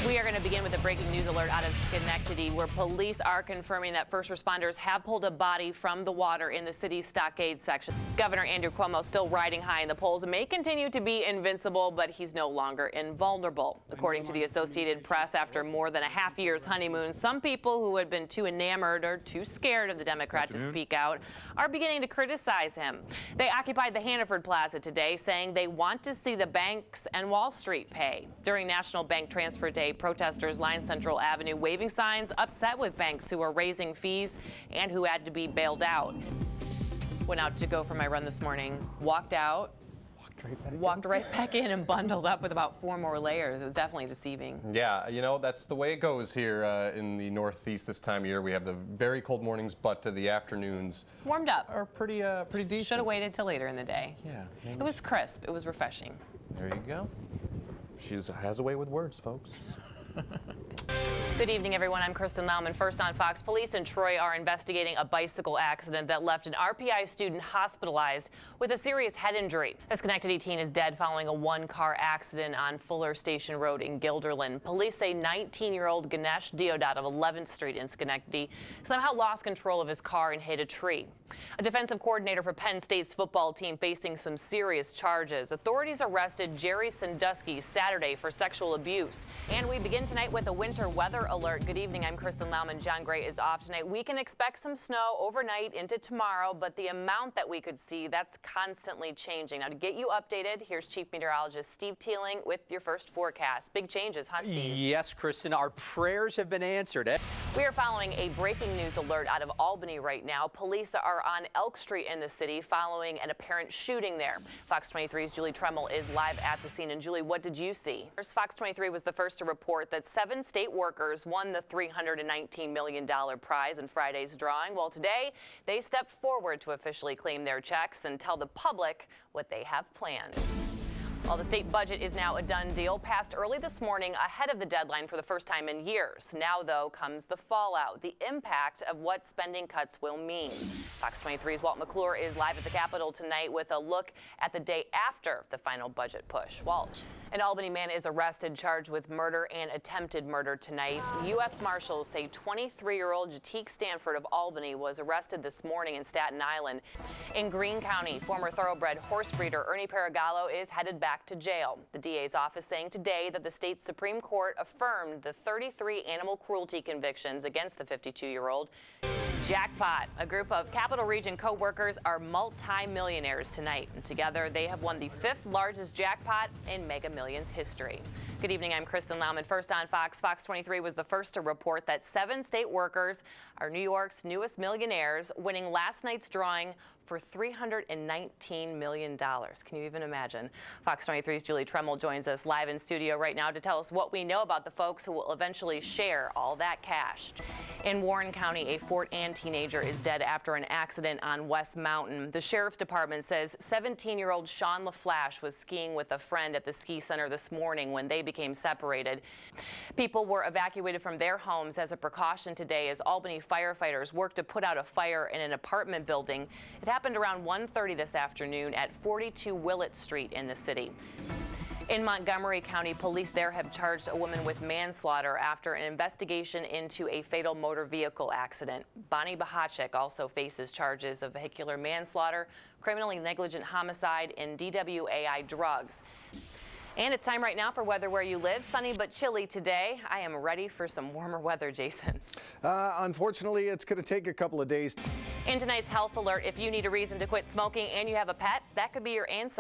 We are going to begin with a breaking news alert out of Schenectady, where police are confirming that first responders have pulled a body from the water in the city's Stockade section. Governor Andrew Cuomo still riding high in the polls and may continue to be invincible, but he's no longer invulnerable. According to the Associated Press, after more than a half-year's honeymoon, some people who had been too enamored or too scared of the Democrat to speak out are beginning to criticize him. They occupied the Hannaford Plaza today, saying they want to see the banks and Wall Street pay. During National Bank Transfer Day, protesters lined Central Avenue waving signs, upset with banks who are raising fees and who had to be bailed out. Went out to go for my run this morning, walked out, walked right back in and bundled up with about 4 more layers. It was definitely deceiving. Yeah, you know, that's the way it goes here in the Northeast this time of year. We have the very cold mornings, but the afternoons Warmed up. are pretty decent. Should have waited till later in the day. Yeah. It was crisp. It was refreshing. There you go. She has a way with words, folks. Good evening, everyone. I'm Kristen Lauman. First on Fox, police in Troy are investigating a bicycle accident that left an RPI student hospitalized with a serious head injury. A Schenectady teen is dead following a one-car accident on Fuller Station Road in Guilderland. Police say 19-year-old Ganesh Deodat of 11th Street in Schenectady somehow lost control of his car and hit a tree. A defensive coordinator for Penn State's football team facing some serious charges. Authorities arrested Jerry Sandusky Saturday for sexual abuse. And we begin tonight with a winter weather alert. Good evening. I'm Kristen Lauman. John Gray is off tonight. We can expect some snow overnight into tomorrow, but the amount that we could see, that's constantly changing. Now, to get you updated, here's Chief Meteorologist Steve Teeling with your first forecast. Big changes, huh, Steve? Yes, Kristen. Our prayers have been answered. We are following a breaking news alert out of Albany right now. Police are on Elk Street in the city following an apparent shooting there. Fox 23's Julie Tremmel is live at the scene. And Julie, what did you see? First, Fox 23 was the first to report that 7 state workers won the $319 million prize in Friday's drawing. Well, today they stepped forward to officially claim their checks and tell the public what they have planned. Well, the state budget is now a done deal, passed early this morning ahead of the deadline for the first time in years. Now, though, comes the fallout, the impact of what spending cuts will mean. Fox 23's Walt McClure is live at the Capitol tonight with a look at the day after the final budget push. Walt. An Albany man is arrested, charged with murder and attempted murder tonight. U.S. Marshals say 23-year-old Jatique Stanford of Albany was arrested this morning in Staten Island. In Greene County, former thoroughbred horse breeder Ernie Paragallo is headed back to jail. The DA's office saying today that the state Supreme Court affirmed the 33 animal cruelty convictions against the 52-year-old. Jackpot. A group of Capital Region co-workers are multi-millionaires tonight. And together, they have won the 5th largest jackpot in Mega Millions history. Good evening. I'm Kristen Lauman. First on Fox. Fox 23 was the first to report that 7 state workers are New York's newest millionaires, winning last night's drawing for $319 million. Can you even imagine? Fox 23's Julie Tremmel joins us live in studio right now to tell us what we know about the folks who will eventually share all that cash. In Warren County, a Fort Ann teenager is dead after an accident on West Mountain. The sheriff's department says 17-year-old Sean LaFlash was skiing with a friend at the ski center this morning when they became separated. People were evacuated from their homes as a precaution today as Albany firefighters worked to put out a fire in an apartment building. It happened around 1:30 this afternoon at 42 Willett Street in the city. In Montgomery County, police there have charged a woman with manslaughter after an investigation into a fatal motor vehicle accident. Bonnie Bahachek also faces charges of vehicular manslaughter, criminally negligent homicide, and DWAI drugs. And it's time right now for weather where you live. Sunny but chilly today. I am ready for some warmer weather, Jason. Unfortunately, it's going to take a couple of days. In tonight's health alert, if you need a reason to quit smoking and you have a pet, that could be your answer.